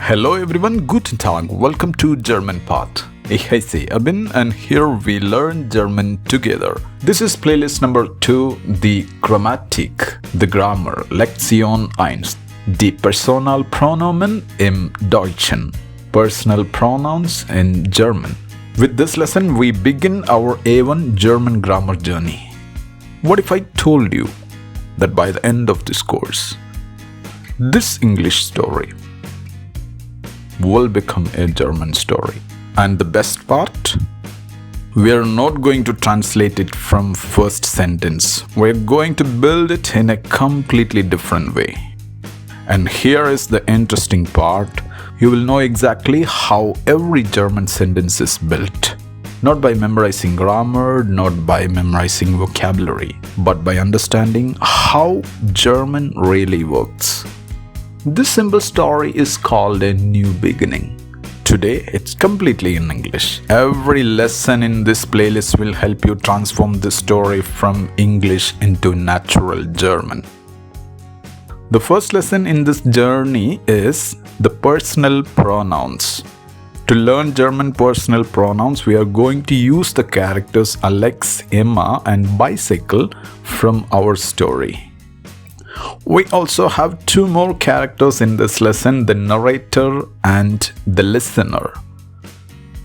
Hello everyone, guten Tag, welcome to German Part. Ich heiße Abin and here we learn German together. This is playlist number 2, the Grammatik, the Grammar, Lektion 1, die Personalpronomen im Deutschen, personal pronouns in German. With this lesson, we begin our A1 German grammar journey. What if I told you that by the end of this course, this English story will become a German story? And the best part? We are not going to translate it from first sentence. We're going to build it in a completely different way. And here is the interesting part. You will know exactly how every German sentence is built. Not by memorizing grammar, not by memorizing vocabulary, but by understanding how German really works. This simple story is called a new beginning. Today, it's completely in English. Every lesson in this playlist will help you transform this story from English into natural German. The first lesson in this journey is the personal pronouns. To learn German personal pronouns, we are going to use the characters Alex, Emma, and bicycle from our story. We also have two more characters in this lesson, the narrator and the listener.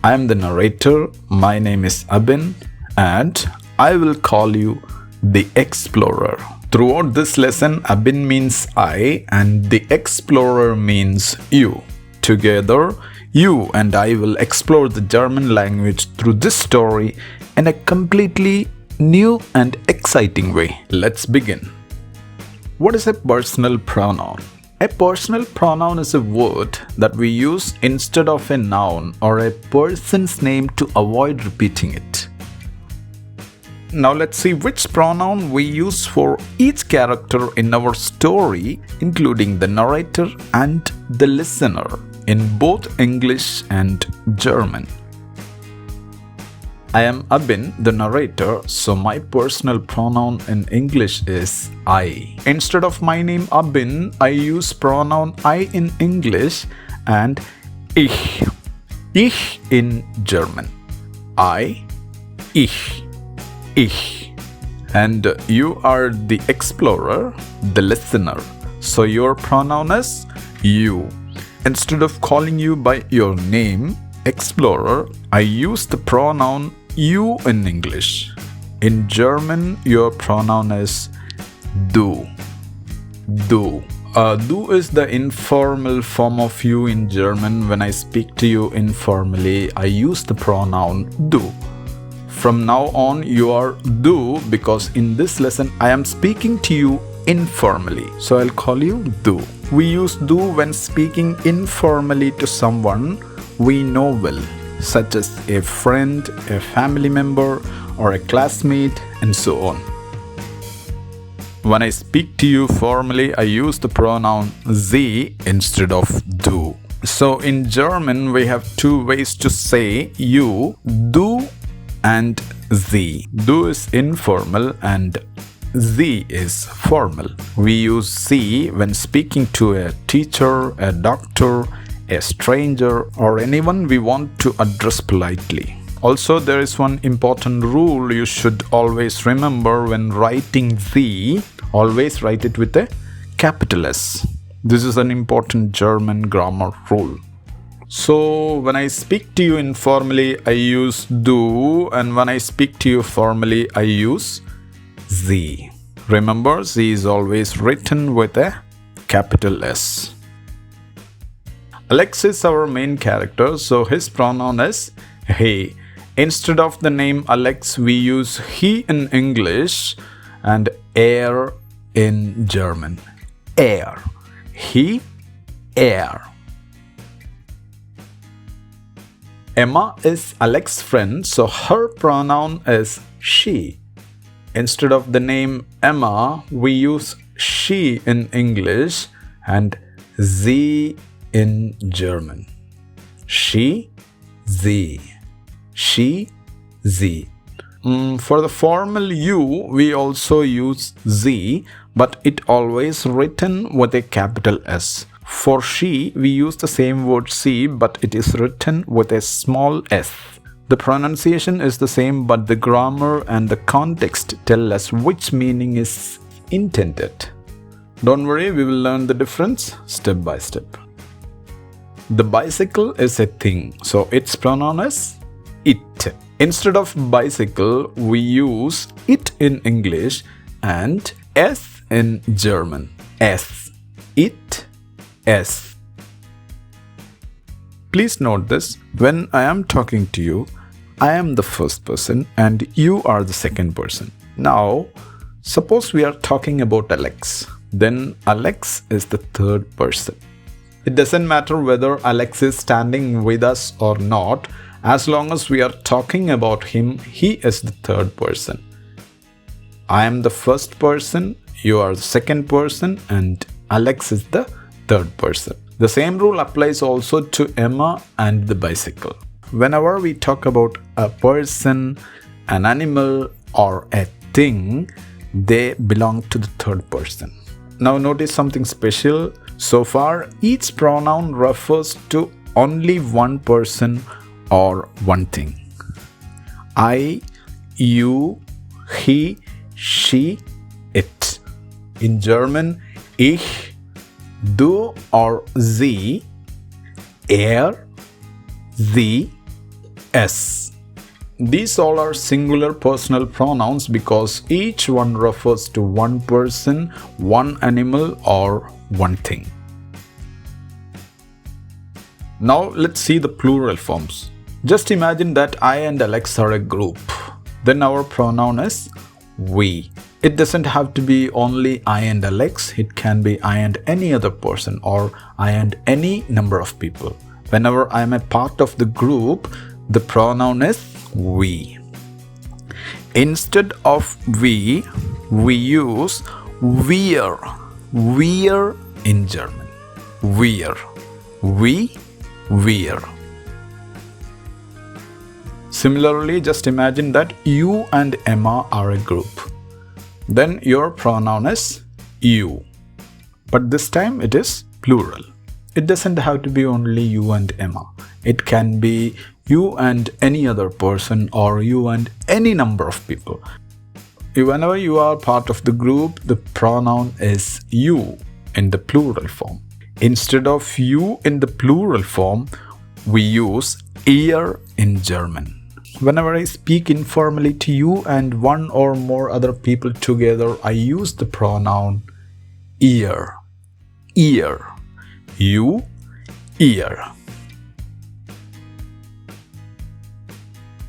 I am the narrator, my name is Abin, and I will call you the explorer. Throughout this lesson, Abin means I and the explorer means you. Together, you and I will explore the German language through this story in a completely new and exciting way. Let's begin. What is a personal pronoun? A personal pronoun is a word that we use instead of a noun or a person's name to avoid repeating it. Now let's see which pronoun we use for each character in our story, including the narrator and the listener, in both English and German. I am Abin, the narrator, so my personal pronoun in English is I. Instead of my name Abin, I use pronoun I in English and ich. Ich in German. I, ich. And you are the explorer, the listener. So your pronoun is you. Instead of calling you by your name, explorer, I use the pronoun you in English. In German, your pronoun is du. Du. Du is the informal form of you in German. When I speak to you informally, I use the pronoun du. From now on, you are du because in this lesson, I am speaking to you informally. So I'll call you du. We use du when speaking informally to someone we know well, such as a friend, a family member, or a classmate, and so on. When I speak to you formally, I use the pronoun sie instead of du. So in German, we have two ways to say you, du and sie. Du is informal and sie is formal. We use sie when speaking to a teacher, a doctor, a stranger, or anyone we want to address politely. Also, there is one important rule you should always remember when writing sie. Always write it with a capital S. This is an important German grammar rule. So, when I speak to you informally, I use du, and when I speak to you formally, I use sie. Remember, sie is always written with a capital S. Alex is our main character, so his pronoun is he. Instead of the name Alex, we use he in English and er in German. Er. He, er. Emma is Alex's friend, so her pronoun is she. Instead of the name Emma, we use she in English and sie in German. She, sie. She, sie. For the formal you, we also use sie, but it always written with a capital S. For she, we use the same word she, but it is written with a small s. The pronunciation is the same, but the grammar and the context tell us which meaning is intended. Don't worry, we will learn the difference step by step. The bicycle is a thing, so its pronoun is it. Instead of bicycle, we use it in English and s in German. S. It. S. Please note this. When I am talking to you, I am the first person and you are the second person. Now, suppose we are talking about Alex. Then Alex is the third person. It doesn't matter whether Alex is standing with us or not. As long as we are talking about him, he is the third person. I am the first person, you are the second person, and Alex is the third person. The same rule applies also to Emma and the bicycle. Whenever we talk about a person, an animal, or a thing, they belong to the third person. Now notice something special. So far, each pronoun refers to only one person or one thing. I, you, he, she, it. In German, ich, du or sie, er, sie, es. These all are singular personal pronouns because each one refers to one person, one animal, or one thing. Now let's see the plural forms. Just imagine that I and Alex are a group. Then our pronoun is we. It doesn't have to be only I and Alex. It can be I and any other person or I and any number of people. Whenever I am a part of the group, the pronoun is we. Instead of we use wir. Wir in German. Wir. We, wir. Similarly, just imagine that you and Emma are a group. Then your pronoun is you. But this time it is plural. It doesn't have to be only you and Emma. It can be you and any other person or you and any number of people. Whenever you are part of the group, the pronoun is you in the plural form. Instead of you in the plural form, we use ihr in German. Whenever I speak informally to you and one or more other people together, I use the pronoun ihr. Ihr. You, ihr.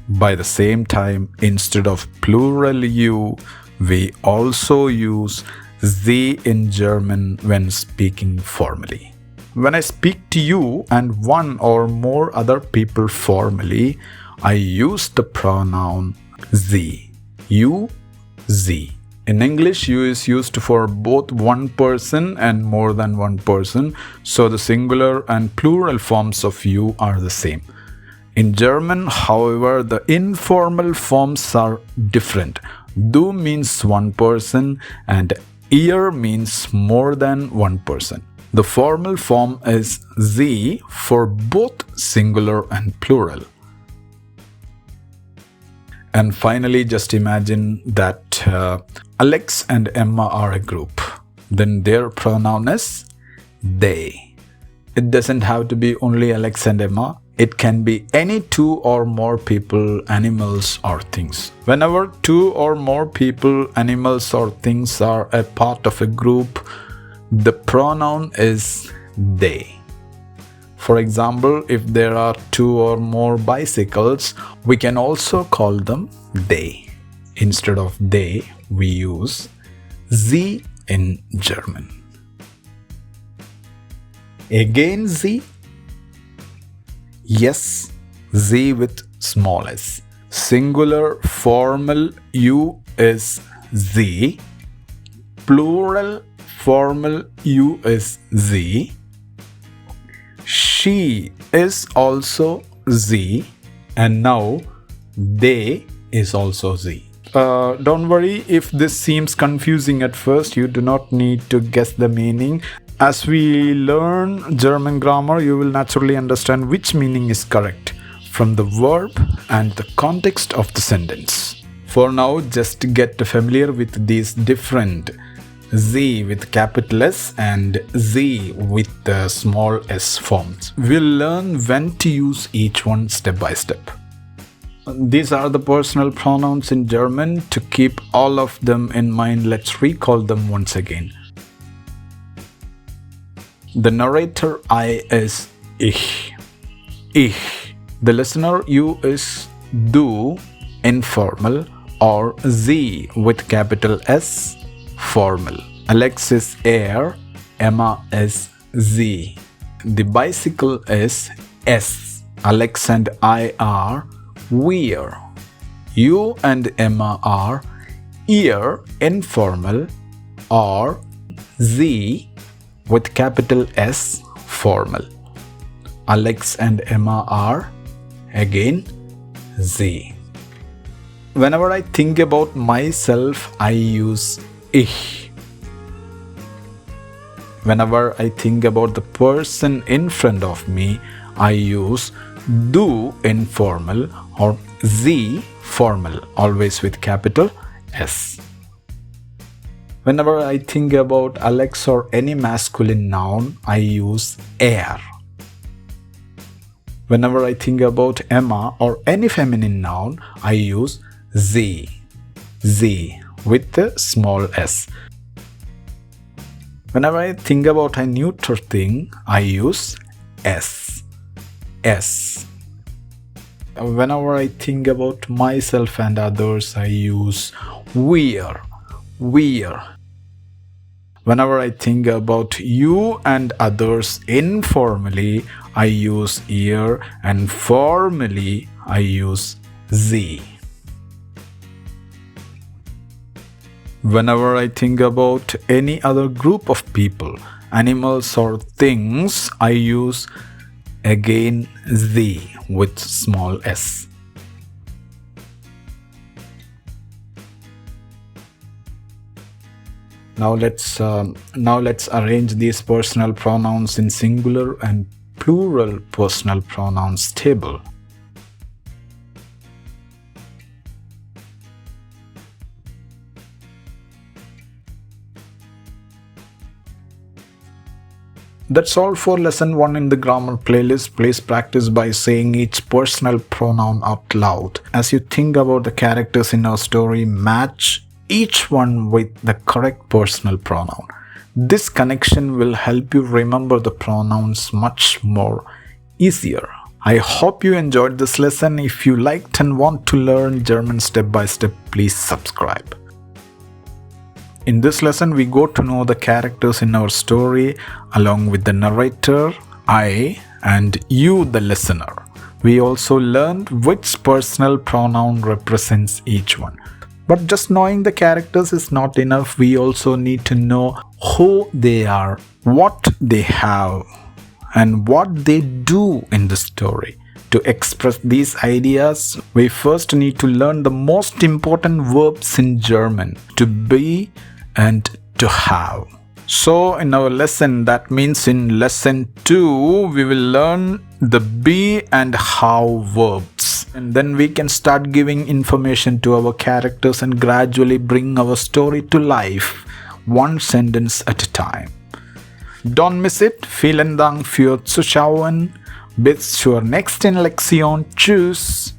By the same time, instead of plural you, we also use sie in German when speaking formally. When I speak to you and one or more other people formally, I use the pronoun sie. You, sie. In English, you is used for both one person and more than one person, so the singular and plural forms of you are the same. In German, however, the informal forms are different. Du means one person and ihr means more than one person. The formal form is sie for both singular and plural. And finally, just imagine that Alex and Emma are a group. Then their pronoun is they. It doesn't have to be only Alex and Emma. It can be any two or more people, animals, or things. Whenever two or more people, animals, or things are a part of a group, the pronoun is they. For example, if there are two or more bicycles, we can also call them they. Instead of they, we use sie in German. Again sie. Yes, sie with small s. Singular formal you is sie. Plural formal you is sie. She is also sie. And now they is also sie. Don't worry if this seems confusing at first. You do not need to guess the meaning. As we learn German grammar, you will naturally understand which meaning is correct from the verb and the context of the sentence. For now, just get familiar with these different Z with capital S and Z with the small s forms. We'll learn when to use each one step by step. These are the personal pronouns in German. To keep all of them in mind, let's recall them once again. The narrator I is ich. Ich. The listener you is du, informal, or Z with capital S, formal. Alex is er, Emma is Z. The bicycle is S. Alex and I are we're. You and Emma are ear, informal, or Z with capital S, formal. Alex and Emma are again Z. Whenever I think about myself, I use ich. Whenever I think about the person in front of me, I use du, informal, or Z, formal, always with capital S. Whenever I think about Alex or any masculine noun, I use er. Whenever I think about Emma or any feminine noun, I use Z. Z with the small s. Whenever I think about a neuter thing, I use S. S. Whenever I think about myself and others, I use we're. We're. Whenever I think about you and others informally, I use ear, and formally, I use Z. Whenever I think about any other group of people, animals or things, I use again Z with small s. Now let's arrange these personal pronouns in singular and plural personal pronouns table. That's all for lesson 1 in the grammar playlist. Please practice by saying each personal pronoun out loud. As you think about the characters in our story, match each one with the correct personal pronoun. This connection will help you remember the pronouns much more easier. I hope you enjoyed this lesson. If you liked and want to learn German step by step, please subscribe. In this lesson, we got to know the characters in our story along with the narrator, I, and you, the listener. We also learned which personal pronoun represents each one. But just knowing the characters is not enough. We also need to know who they are, what they have, and what they do in the story. To express these ideas, we first need to learn the most important verbs in German, to be and to have. So in our lesson, that means in lesson 2, we will learn the be and have verbs. And then we can start giving information to our characters and gradually bring our story to life, one sentence at a time. Don't miss it. Vielen Dank für Zuschauen. Bis zur nächsten Lektion. Tschüss.